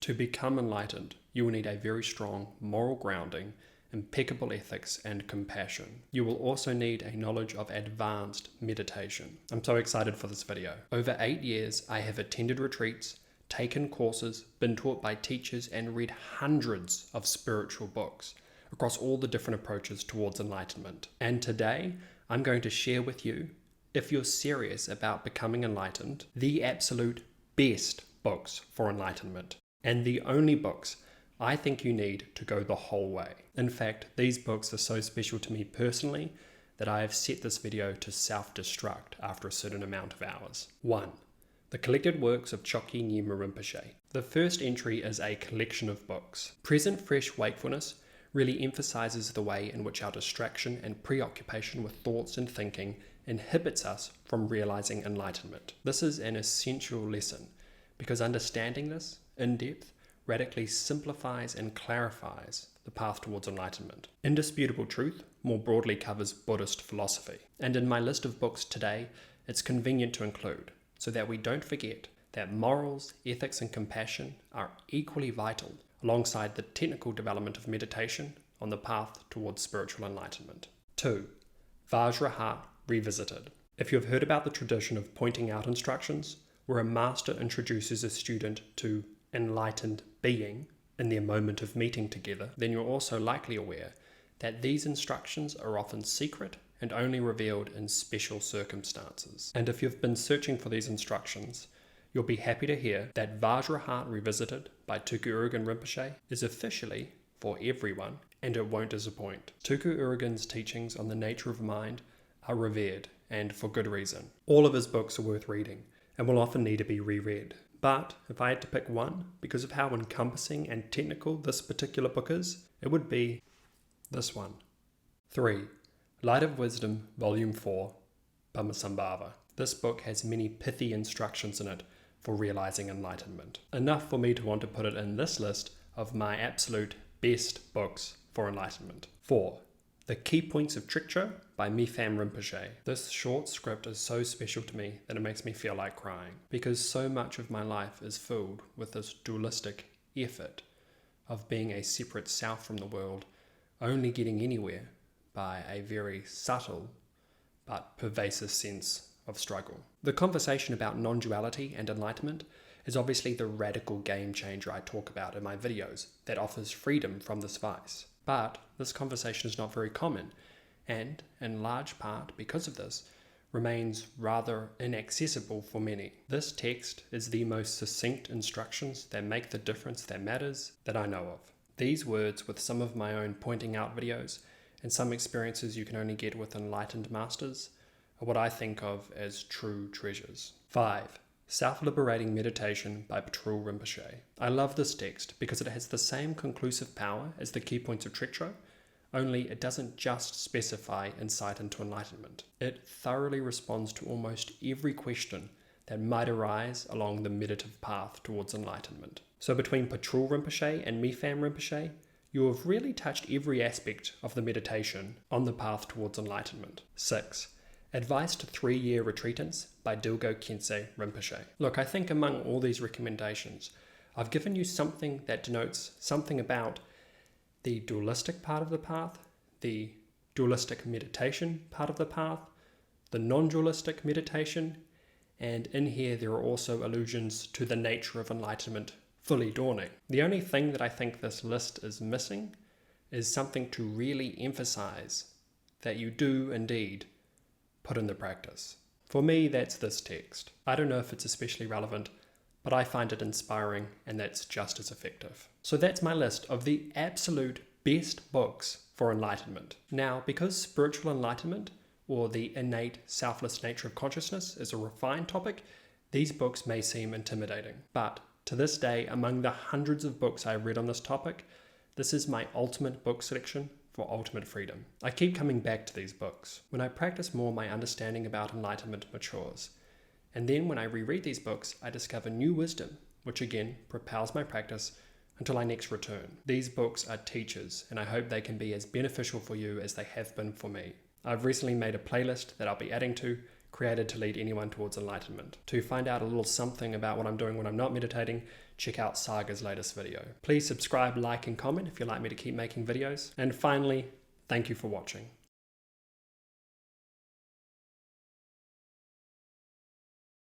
To become enlightened, you will need a very strong moral grounding, impeccable ethics, and compassion. You will also need a knowledge of advanced meditation. I'm so excited for this video. Over 8 years, I have attended retreats, taken courses, been taught by teachers, and read hundreds of spiritual books across all the different approaches towards enlightenment. And today, I'm going to share with you, if you're serious about becoming enlightened, the absolute best books for enlightenment, and the only books I think you need to go the whole way. In fact, these books are so special to me personally that I have set this video to self-destruct after a certain amount of hours. 1. The Collected Works of Chokyi Nyima Rinpoche. The first entry is a collection of books. Present Fresh Wakefulness really emphasizes the way in which our distraction and preoccupation with thoughts and thinking inhibits us from realizing enlightenment. This is an essential lesson because understanding this in depth radically simplifies and clarifies the path towards enlightenment. Indisputable Truth more broadly covers Buddhist philosophy, and in my list of books today, it's convenient to include so that we don't forget that morals, ethics, and compassion are equally vital alongside the technical development of meditation on the path towards spiritual enlightenment. 2. Vajrahat Revisited. If you've heard about the tradition of pointing out instructions, where a master introduces a student to enlightened being in their moment of meeting together, then you're also likely aware that these instructions are often secret and only revealed in special circumstances. And if you've been searching for these instructions, you'll be happy to hear that Vajrahat Revisited by Tuku Urgyen Rinpoche is officially for everyone, and it won't disappoint. Tuku Urgyen's teachings on the nature of mind are revered, and for good reason. All of his books are worth reading, and will often need to be reread. But if I had to pick one, because of how encompassing and technical this particular book is, it would be this one. 3. Light of Wisdom, Volume 4, Padmasambhava. This book has many pithy instructions in it for realizing enlightenment. Enough for me to want to put it in this list of my absolute best books for enlightenment. 4. The Key Points of Trikcha by Mifam Rinpoche. This short script is so special to me that it makes me feel like crying, because so much of my life is filled with this dualistic effort of being a separate self from the world, only getting anywhere by a very subtle but pervasive sense of struggle. The conversation about non-duality and enlightenment is obviously the radical game changer I talk about in my videos that offers freedom from this vice. But this conversation is not very common, and in large part because of this, remains rather inaccessible for many. This text is the most succinct instructions that make the difference that matters that I know of. These words, with some of my own pointing out videos and some experiences you can only get with enlightened masters, are what I think of as true treasures. 5. Self-Liberating Meditation by Patrul Rinpoche. I love this text because it has the same conclusive power as the Key Points of Trikcha, only it doesn't just specify insight into enlightenment. It thoroughly responds to almost every question that might arise along the meditative path towards enlightenment. So between Patrul Rinpoche and Mifam Rinpoche, you have really touched every aspect of the meditation on the path towards enlightenment. 6. Advice to 3-Year Retreatants by Dilgo Khyentse Rinpoche. Look, I think among all these recommendations, I've given you something that denotes something about the dualistic part of the path, the dualistic meditation part of the path, the non-dualistic meditation, and in here there are also allusions to the nature of enlightenment fully dawning. The only thing that I think this list is missing is something to really emphasize that you do indeed put into practice. For me, that's this text. I don't know if it's especially relevant, but I find it inspiring, and that's just as effective. So that's my list of the absolute best books for enlightenment. Now, because spiritual enlightenment, or the innate selfless nature of consciousness, is a refined topic, these books may seem intimidating. But to this day, among the hundreds of books I've read on this topic, this is my ultimate book selection for ultimate freedom. I keep coming back to these books. When I practice more, my understanding about enlightenment matures. And then when I reread these books, I discover new wisdom, which again propels my practice until I next return. These books are teachers, and I hope they can be as beneficial for you as they have been for me. I've recently made a playlist that I'll be adding to created to lead anyone towards enlightenment. To find out a little something about what I'm doing when I'm not meditating, check out Saga's latest video. Please subscribe, like, and comment if you'd like me to keep making videos. And finally, thank you for watching.